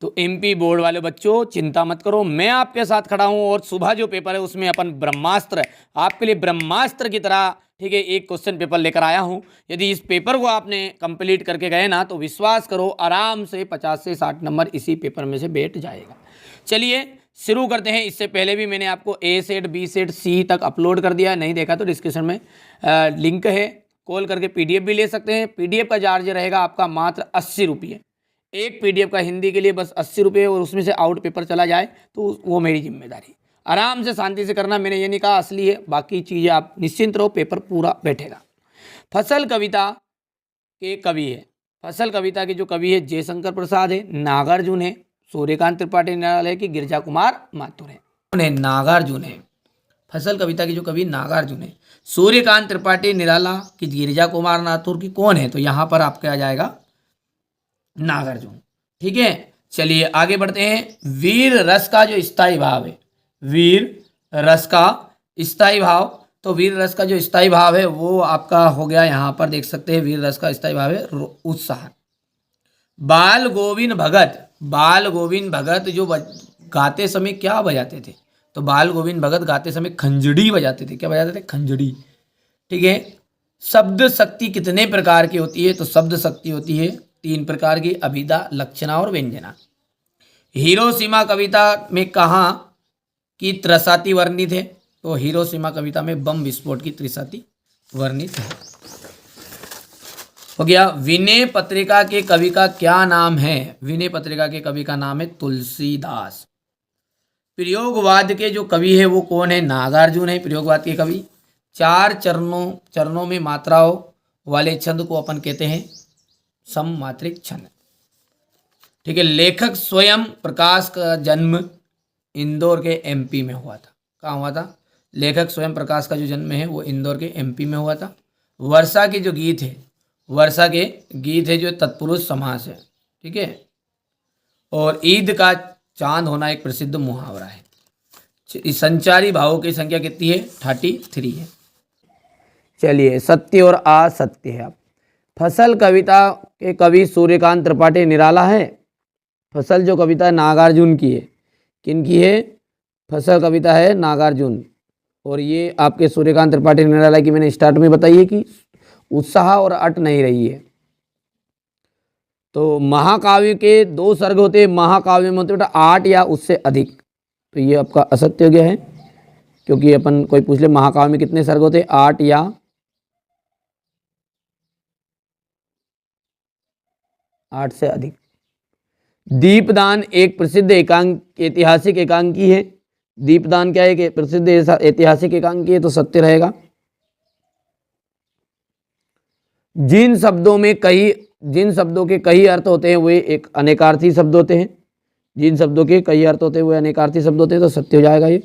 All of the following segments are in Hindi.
तो एमपी बोर्ड वाले बच्चों चिंता मत करो, मैं आपके साथ खड़ा हूं। और सुबह जो पेपर है उसमें अपन ब्रह्मास्त्र, आपके लिए ब्रह्मास्त्र की तरह, ठीक है, एक क्वेश्चन पेपर लेकर आया हूं। यदि इस पेपर को आपने कंप्लीट करके गए ना, तो विश्वास करो आराम से 50 से 60 नंबर इसी पेपर में से बैठ जाएगा। चलिए शुरू करते हैं। इससे पहले भी मैंने आपको ए सेट, बी सेट, सी तक अपलोड कर दिया है, नहीं देखा तो डिस्क्रिप्शन में लिंक है, कॉल करके पीडीएफ भी ले सकते हैं। पीडीएफ का चार्ज रहेगा आपका मात्र 80 रुपये, एक पीडीएफ का हिंदी के लिए बस 80 रुपये, और उसमें से आउट पेपर चला जाए तो वो मेरी जिम्मेदारी। आराम से शांति से करना, मैंने ये नहीं कहा असली है, बाकी चीज़ें आप निश्चिंत रहो, पेपर पूरा बैठेगा। फसल कविता के कवि है, फसल कविता के जो कवि है जयशंकर प्रसाद है, नागार्जुन है, सूर्यकांत त्रिपाठी निराला है कि गिरिजा कुमार माथुर है। कौन है? नागार्जुन है। फसल कविता के जो कवि नागार्जुन है, सूर्यकांत त्रिपाठी निराला की गिरिजा कुमार माथुर की कौन है? तो यहाँ पर आपका आ जाएगा नागार्जुन। ठीक है, चलिए आगे बढ़ते हैं। वीर रस का जो स्थायी भाव है, वीर रस का स्थायी भाव, तो वीर रस का जो स्थायी भाव है वो आपका हो गया, यहाँ पर देख सकते हैं वीर रस का स्थायी भाव है उत्साह। बाल गोविंद भगत, बाल गोविंद भगत जो गाते समय क्या बजाते थे? तो बाल गोविंद भगत गाते समय खंजड़ी बजाते थे। क्या बजाते थे? खंजड़ी। ठीक है। शब्द शक्ति कितने प्रकार की होती है? तो शब्द शक्ति होती है 3 प्रकार की, अभिधा, लक्षणा और व्यंजना। हिरोशिमा कविता में कहाँ की त्रसाती वर्णित है? तो हिरोशिमा कविता में बम विस्फोट की त्रिशती वर्णित है। हो गया। विनय पत्रिका के कवि का क्या नाम है? विनय पत्रिका के कवि का नाम है तुलसीदास। प्रयोगवाद के जो कवि है वो कौन है? नागार्जुन है प्रयोगवाद के कवि। 4 चरणों में मात्राओं वाले छंद को अपन कहते हैं सममात्रिक छंद। ठीक है। लेखक स्वयं प्रकाश का जन्म इंदौर के एमपी में हुआ था। कहाँ हुआ था? लेखक स्वयं प्रकाश का जो जन्म है वो इंदौर के एमपी में हुआ था। वर्षा के जो गीत है, वर्षा के गीत है जो तत्पुरुष समास है। ठीक है। और ईद का चांद होना एक प्रसिद्ध मुहावरा है। संचारी भावों की संख्या कितनी है? 33 है। चलिए सत्य और असत्य है। फसल कविता के कवि सूर्यकांत त्रिपाठी निराला है। फसल जो कविता है नागार्जुन की है। किन की है? फसल कविता है नागार्जुन। और ये आपके सूर्यकांत त्रिपाठी निराला की मैंने स्टार्ट में बताई है कि उत्साह और अट नहीं रही है। तो महाकाव्य के 2 सर्ग होते हैं, महाकाव्य में होते बेटा 8 या उससे अधिक। तो ये आपका असत्य हो गया है, क्योंकि अपन कोई पूछ ले महाकाव्य में कितने सर्ग होते हैं? 8 या 8 से अधिक। दीपदान एक प्रसिद्ध ऐतिहासिक एकांकी है। दीपदान क्या है? कि प्रसिद्ध ऐतिहासिक एकांकी है, तो सत्य रहेगा। जिन शब्दों के कई अर्थ होते हैं वे एक अनेकार्थी शब्द होते हैं। जिन शब्दों के कई अर्थ होते हैं वे अनेकार्थी शब्द होते हैं, तो सत्य हो जाएगा ये।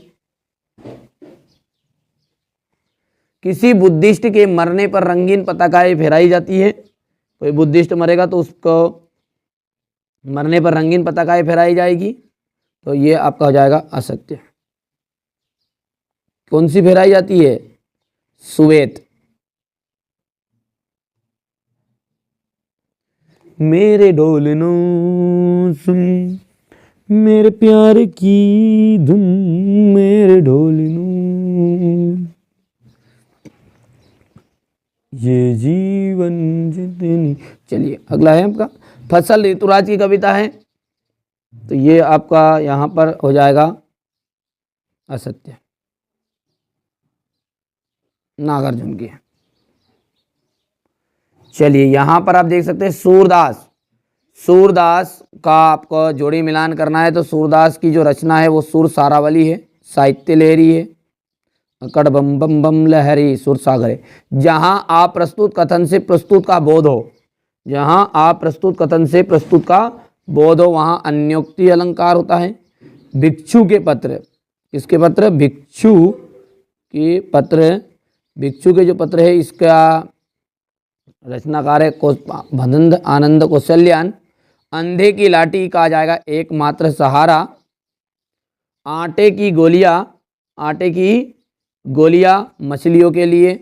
किसी बुद्धिस्ट के मरने पर रंगीन पताकाएं फहराई जाती है। कोई बुद्धिस्ट मरेगा तो उसको मरने पर रंगीन पताकाएं फहराई जाएगी, तो ये आपका हो जाएगा असत्य। कौन सी फहराई जाती है? श्वेत। मेरे ढोलनो सुन मेरे प्यार की धुन, मेरे ढोलनो ये जीवन जितनी। चलिए अगला है आपका फसल ऋतुराज की कविता है, तो ये आपका यहाँ पर हो जाएगा असत्य, नागार्जुन की। चलिए यहाँ पर आप देख सकते हैं सूरदास का आपको जोड़ी मिलान करना है, तो सूरदास की जो रचना है वो सुर सारावली है, साहित्य लहरी है, अकड़ बम बम बम लहरी सुर सागर है। जहाँ आप प्रस्तुत कथन से प्रस्तुत का बोध हो, जहाँ आप प्रस्तुत कथन से प्रस्तुत का बोध हो, वहाँ अन्योक्ति अलंकार होता है। भिक्षु के पत्र, किसके पत्र? भिक्षु के पत्र। भिक्षु के जो पत्र है इसका रचनाकार है भदंत आनंद कौशल्यान। अंधे की लाठी कहा जाएगा एकमात्र सहारा। आटे की गोलियां मछलियों के लिए।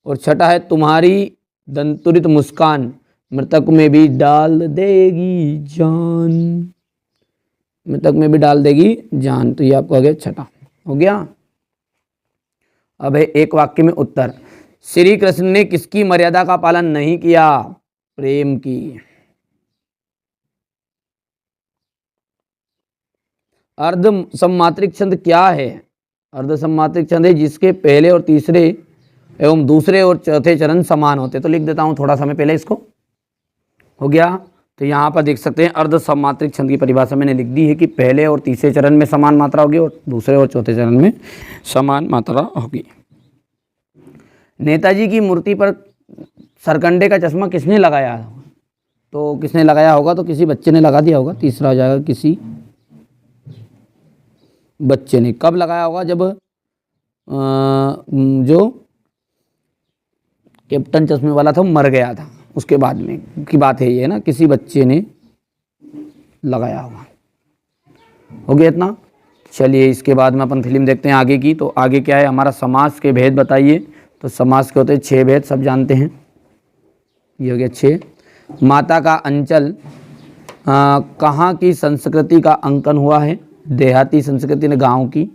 और छठा है तुम्हारी दंतुरित मुस्कान मृतक में भी डाल देगी जान, मृतक में भी डाल देगी जान। तो ये आपको हो गया छठा, हो गया। अब है एक वाक्य में उत्तर। श्री कृष्ण ने किसकी मर्यादा का पालन नहीं किया? प्रेम की। अर्ध सम्मात्रिक छंद क्या है? अर्ध सम्मात्रिक छंद है जिसके पहले और तीसरे एवं दूसरे और चौथे चरण समान होते। तो लिख देता हूं थोड़ा समय पहले इसको, हो गया। तो यहाँ पर देख सकते हैं अर्ध सम्मात्रिक छंद की परिभाषा मैंने लिख दी है कि पहले और तीसरे चरण में समान मात्रा होगी और दूसरे और चौथे चरण में समान मात्रा होगी। नेताजी की मूर्ति पर सरकंडे का चश्मा किसने लगाया? तो किसने लगाया होगा? तो किसी बच्चे ने लगा दिया होगा। तीसरा हो जाएगा किसी बच्चे ने। कब लगाया होगा? जब जो कैप्टन चश्मे वाला था वो मर गया था, उसके बाद में की बात है ये ना, किसी बच्चे ने लगाया होगा। हो गया इतना। चलिए इसके बाद में अपन फिल्म देखते हैं आगे की। तो आगे क्या है हमारा? समास के भेद बताइए। तो समास के होते हैं 6 भेद, सब जानते हैं। ये हो गया 6। माता का अंचल कहाँ की संस्कृति का अंकन हुआ है? देहाती संस्कृति ने, गांव की।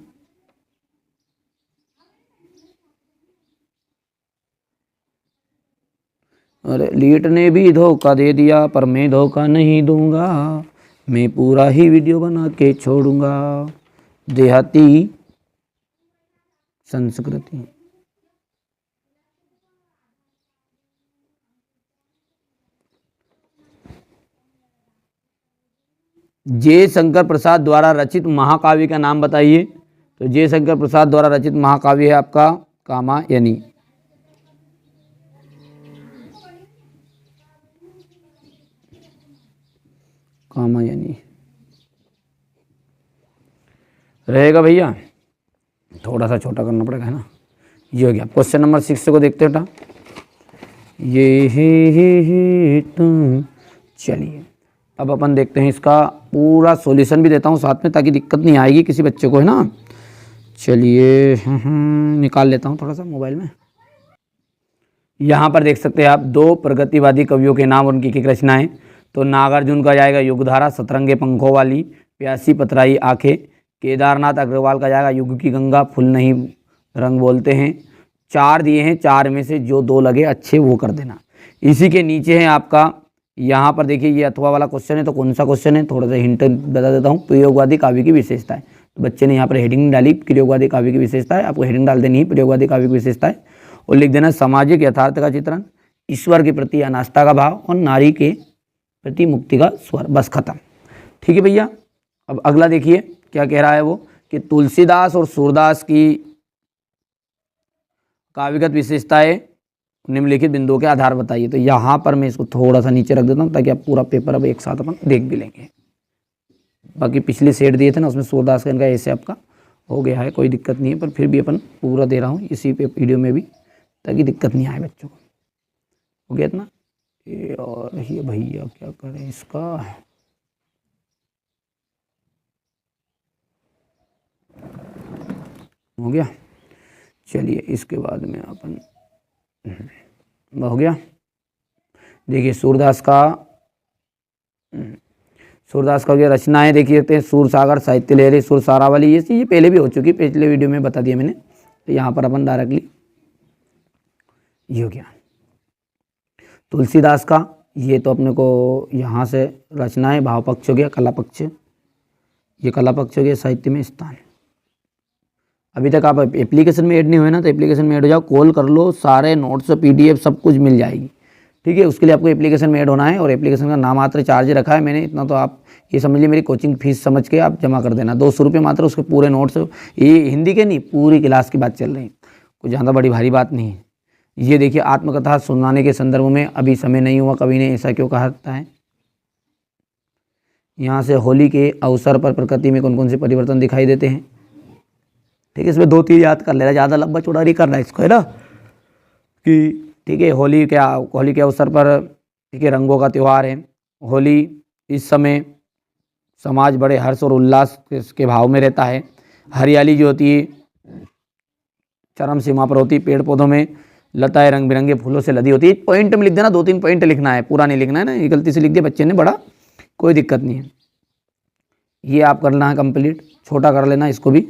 अरे लीट ने भी धोखा दे दिया पर मैं धोखा नहीं दूंगा, मैं पूरा ही वीडियो बना के छोड़ूंगा। देहाती संस्कृति। जे शंकर प्रसाद द्वारा रचित महाकाव्य का नाम बताइए। तो जे शंकर प्रसाद द्वारा रचित महाकाव्य है आपका कामायनी। कामायनी रहेगा भैया, थोड़ा सा छोटा करना पड़ेगा, है ना। ये हो गया। क्वेश्चन नंबर 6 को देखते हैं। ये तुम। चलिए अब अपन देखते हैं इसका पूरा सॉल्यूशन भी देता हूँ साथ में, ताकि दिक्कत नहीं आएगी किसी बच्चे को, है ना। चलिए निकाल लेता हूँ थोड़ा सा मोबाइल में। यहाँ पर देख सकते हैं आप 2 प्रगतिवादी कवियों के नाम और उनकी एक रचनाएं। तो नागार्जुन का जाएगा युगधारा, सतरंगे पंखों वाली, प्यासी पतराई आंखें। केदारनाथ अग्रवाल का जाएगा युग की गंगा, फूल नहीं रंग बोलते हैं। 4 दिए हैं, 4 में से जो 2 लगे अच्छे वो कर देना। इसी के नीचे है आपका, यहाँ पर देखिए ये अथवा वाला क्वेश्चन है। तो कौन सा क्वेश्चन है? थोड़ा सा हिंट बता देता हूँ। प्रयोगवादी काव्य की विशेषता है। तो बच्चे ने यहाँ पर हेडिंग डाली प्रयोगवादी काव्य की विशेषता है। आपको हेडिंग डाल देनी है प्रयोगवादी काव्य की विशेषता है, और लिख देना सामाजिक यथार्थ का चित्रण, ईश्वर के प्रति अनास्था का भाव और नारी के प्रति मुक्ति का स्वर। बस खत्म। ठीक है भैया। अब अगला देखिए क्या कह रहा है वो, कि तुलसीदास और सूरदास की काव्यगत विशेषताएं निम्नलिखित बिंदुओं के आधार बताइए। तो यहाँ पर मैं इसको थोड़ा सा नीचे रख देता हूँ ताकि आप पूरा पेपर अब एक साथ अपन देख भी लेंगे। बाकी पिछले सेट दिए थे ना, उसमें सूरदास का इनका ऐसे आपका हो गया है, कोई दिक्कत नहीं है, पर फिर भी अपन पूरा दे रहा हूँ इसी पे वीडियो में भी, ताकि दिक्कत नहीं आए बच्चों को। हो गया इतना। और ये भैया क्या करें इसका, हो गया। चलिए इसके बाद में अपन हो गया। देखिए सूरदास का हो गया रचनाएं। देखिए सूरसागर, साहित्य लहरी, सुरसारावली, ये पहले भी हो चुकी, पिछले वीडियो में बता दिया मैंने। तो यहाँ पर अपन डायरेक्टली ये हो गया। तुलसीदास का ये तो अपने को यहाँ से रचनाएं, भाव पक्ष हो गया, कला पक्ष, ये कला पक्ष हो गया, साहित्य में स्थान। अभी तक आप एप्लीकेशन में ऐड नहीं हुए ना, तो एप्लीकेशन में ऐड हो जाओ, कॉल कर लो, सारे नोट्स PDF सब कुछ मिल जाएगी। ठीक है, उसके लिए आपको एप्लीकेशन में ऐड होना है, और एप्लीकेशन का नाम मात्र चार्ज रखा है मैंने, इतना तो आप ये समझ लीजिए मेरी कोचिंग फीस समझ के आप जमा कर देना। 200 रुपये मात्र, उसके पूरे नोट्स, ये हिंदी के नहीं, पूरी क्लास की बात चल रही, कुछ ज़्यादा बड़ी भारी बात नहीं है। ये देखिए आत्मकथा सुनाने के संदर्भ में अभी समय नहीं हुआ, कवि ने ऐसा क्यों कहा है। यहाँ से होली के अवसर पर प्रकृति में कौन कौन से परिवर्तन दिखाई देते हैं। ठीक है, इसमें 2-3 याद कर लेना, ज़्यादा लंबा चौड़ा नहीं करना इसको, है ना। कि ठीक है, होली के अवसर पर, ठीक है, रंगों का त्यौहार है होली। इस समय समाज बड़े हर्ष और उल्लास के भाव में रहता है। हरियाली जो होती है चरम सीमा पर होती है, पेड़ पौधों में लताएं रंग बिरंगे फूलों से लदी होती है। पॉइंट में लिख देना, 2-3 पॉइंट लिखना है, पूरा नहीं लिखना है ना, ये गलती से लिख दिया बच्चे ने बड़ा, कोई दिक्कत नहीं है। ये आप करना है कंप्लीट, छोटा कर लेना इसको भी।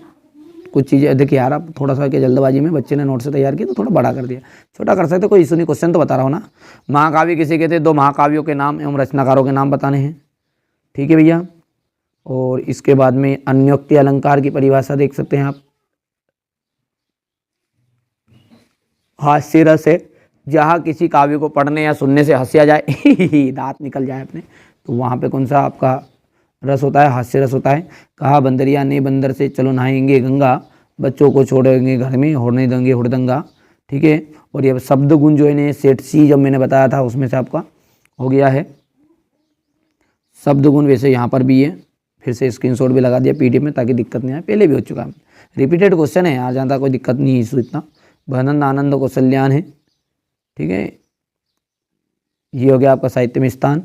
कुछ चीज़ें देखिए यार, आप थोड़ा सा क्या जल्दबाजी में बच्चे ने नोट से तैयार किया तो थोड़ा बड़ा कर दिया, छोटा कर सकते, कोई इशू नहीं, क्वेश्चन तो बता रहा हूँ ना। महाकाव्य किसे कहते हैं? 2 महाकाव्यों के नाम एवं रचनाकारों के नाम बताने हैं, ठीक है भैया। और इसके बाद में अन्योक्ति अलंकार की परिभाषा देख सकते हैं आप। हास्य रस है, जहाँ किसी काव्य को पढ़ने या सुनने से हंसिया जाए दांत निकल जाए अपने, तो वहाँ पे कौन सा आपका रस होता है? हास्य रस होता है। कहा बंदरिया ने बंदर से, चलो नहाएंगे गंगा, बच्चों को छोड़ेंगे घर में, होने देंगे हुड़दंगा, ठीक है। और ये शब्द गुण जो है सेठ सी जब मैंने बताया था उसमें से आपका हो गया है शब्द गुण। वैसे यहाँ पर भी है, फिर से स्क्रीनशॉट भी लगा दिया पीडीएफ में ताकि दिक्कत नहीं आए, पहले भी हो चुका है, रिपीटेड क्वेश्चन है यार, ज़्यादा कोई दिक्कत नहीं है इशू इतना। भनंद आनंद कौशल्यान है, ठीक है। ये हो गया आपका साहित्य में स्थान।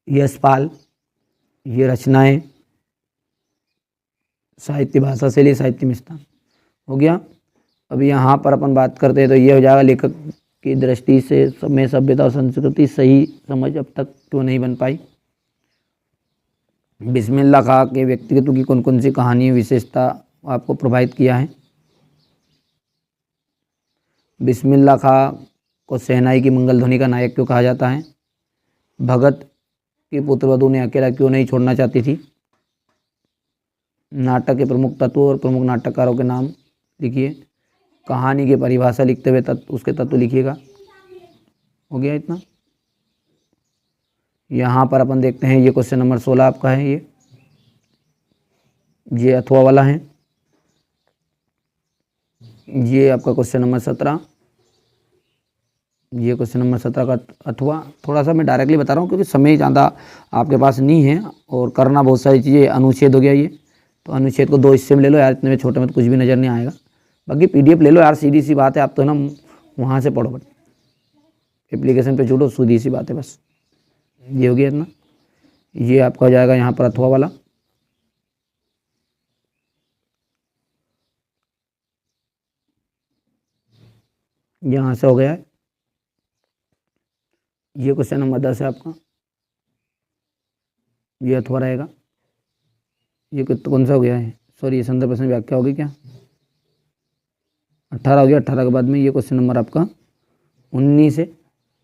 यशपाल, ये रचनाएं, साहित्य भाषा शैली, साहित्य में स्थान हो गया। अब यहाँ पर अपन बात करते हैं तो ये हो जाएगा लेखक की दृष्टि से में सभ्यता और संस्कृति सही समझ अब तक क्यों नहीं बन पाई। बिस्मिल्लाह खां के व्यक्तित्व की कौन कौन सी कहानी विशेषता आपको प्रभावित किया है? बिस्मिल्लाह खां को शहनाई की मंगल ध्वनि का नायक क्यों कहा जाता है? भगत की पुत्रवधु ने अकेला क्यों नहीं छोड़ना चाहती थी? नाटक के प्रमुख तत्व और प्रमुख नाटककारों के नाम लिखिए। कहानी की परिभाषा लिखते हुए उसके तत्व लिखिएगा। हो गया इतना। यहाँ पर अपन देखते हैं, ये क्वेश्चन नंबर 16 आपका है, ये अथवा वाला है। ये आपका क्वेश्चन नंबर 17, ये क्वेश्चन नंबर 17 का अथवा। थोड़ा सा मैं डायरेक्टली बता रहा हूँ क्योंकि समय ज़्यादा आपके पास नहीं है और करना बहुत सारी चीज़ें। अनुच्छेद हो गया ये, तो अनुच्छेद को 2 हिस्से में ले लो यार, इतने में छोटे में तो कुछ भी नज़र नहीं आएगा। बाकी पीडीएफ ले लो यार, सीधी सी बात है, आप तो ना वहाँ से पढ़ो, बट एप्लीकेशन पे जुड़ो, सीधी सी बात है बस। ये हो गया इतना। ये आपका हो जाएगा यहाँ पर अथवा वाला। यहाँ से हो गया है। ये क्वेश्चन नंबर 10 है आपका, ये अथवा रहेगा। ये कौन सा हो गया है? सॉरी, ये संदर्भ प्रश्न व्याख्या होगी क्या? 18 हो गया। 18 के बाद में ये क्वेश्चन नंबर आपका 19 है।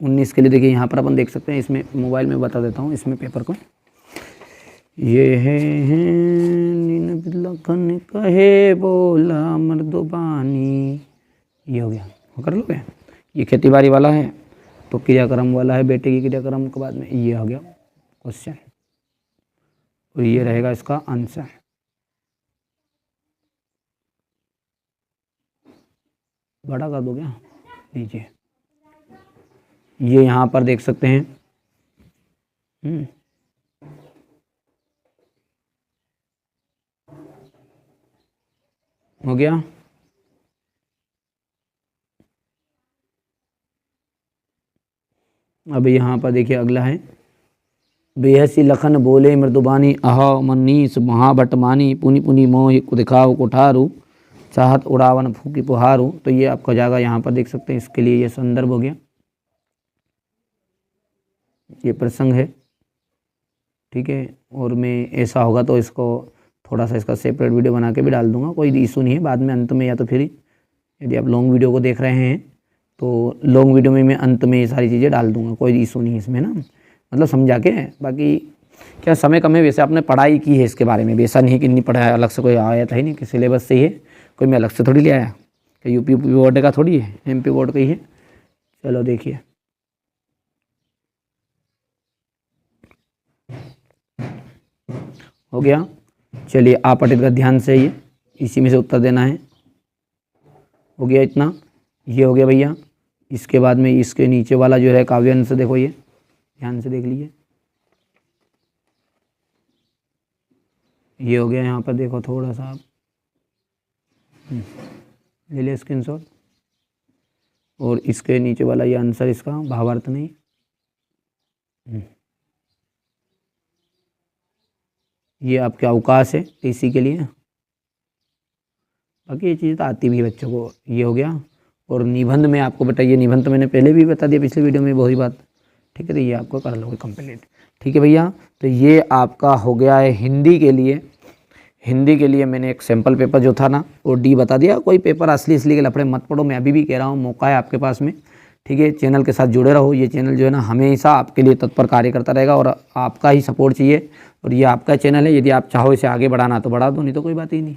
19 के लिए देखिए यहाँ पर अपन देख सकते हैं, इसमें मोबाइल में बता देता हूँ, इसमें पेपर को। ये है लखन कहे बोला मर्दबानी, ये हो गया, वो कर लोगे। ये खेती बाड़ी वाला है, तो क्रियाक्रम वाला है, बेटे की क्रियाक्रम के बाद में ये हो गया क्वेश्चन, और ये रहेगा इसका आंसर। बड़ा कर दो क्या? लीजिए, ये यहाँ पर देख सकते हैं। हो गया। अब यहाँ पर देखिए अगला है, बेहसी लखन बोले मृदुबानी अह मनीस महाभटमानी पुनि पुनि मोह को दिखाओ कोठारू चाहत उड़ावन फूकी पुहारू। तो ये आपका जाएगा, यहाँ पर देख सकते हैं, इसके लिए ये संदर्भ हो गया, ये प्रसंग है, ठीक है। और मैं ऐसा होगा तो इसको थोड़ा सा इसका सेपरेट वीडियो बना के भी डाल दूंगा, कोई इशू नहीं है। बाद में अंत में, या तो फिर यदि आप लॉन्ग वीडियो को देख रहे हैं तो लॉन्ग वीडियो में मैं अंत में ये सारी चीज़ें डाल दूंगा, कोई इशू नहीं है इसमें ना, मतलब समझा के। बाकी क्या समय कम है, वैसे आपने पढ़ाई की है इसके बारे में, वैसा नहीं कि नहीं पढ़ाया, अलग से कोई आया था ही नहीं कि सिलेबस से ही है, कोई मैं अलग से थोड़ी ले आया, कि यूपी बोर्ड का थोड़ी है, एमपी बोर्ड का ही है। चलो देखिए, हो गया। चलिए आपटित का ध्यान से ये इसी में से उत्तर देना है। हो गया इतना, ये हो गया भैया। इसके बाद में इसके नीचे वाला जो है काव्यांश, देखो ये ध्यान से देख लीजिए, ये हो गया। यहाँ पर देखो थोड़ा सा आप ले लिया स्क्रीनशॉट, और इसके नीचे वाला ये आंसर इसका भावार्थ नहीं, ये आपके अवकाश है इसी के लिए। बाकी ये चीज़ तो आती भी है बच्चों को। ये हो गया। और निबंध में आपको बताइए, निबंध तो मैंने पहले भी बता दिया पिछले वीडियो में बहुत ही बात, ठीक है। तो ये आपको कर लोगे कंप्लीट, ठीक है भैया। तो ये आपका हो गया है हिंदी के लिए। हिंदी के लिए मैंने एक सैम्पल पेपर जो था ना वो डी बता दिया। कोई पेपर असली के लफड़े मत पढ़ो, मैं अभी भी कह रहा हूँ, मौका है आपके पास में, ठीक है। चैनल के साथ जुड़े रहो। ये चैनल जो है ना हमेशा आपके लिए तत्पर कार्य करता रहेगा और आपका ही सपोर्ट चाहिए। और ये आपका चैनल है, यदि आप चाहो इसे आगे बढ़ाना तो बढ़ा दो, नहीं तो कोई बात ही नहीं।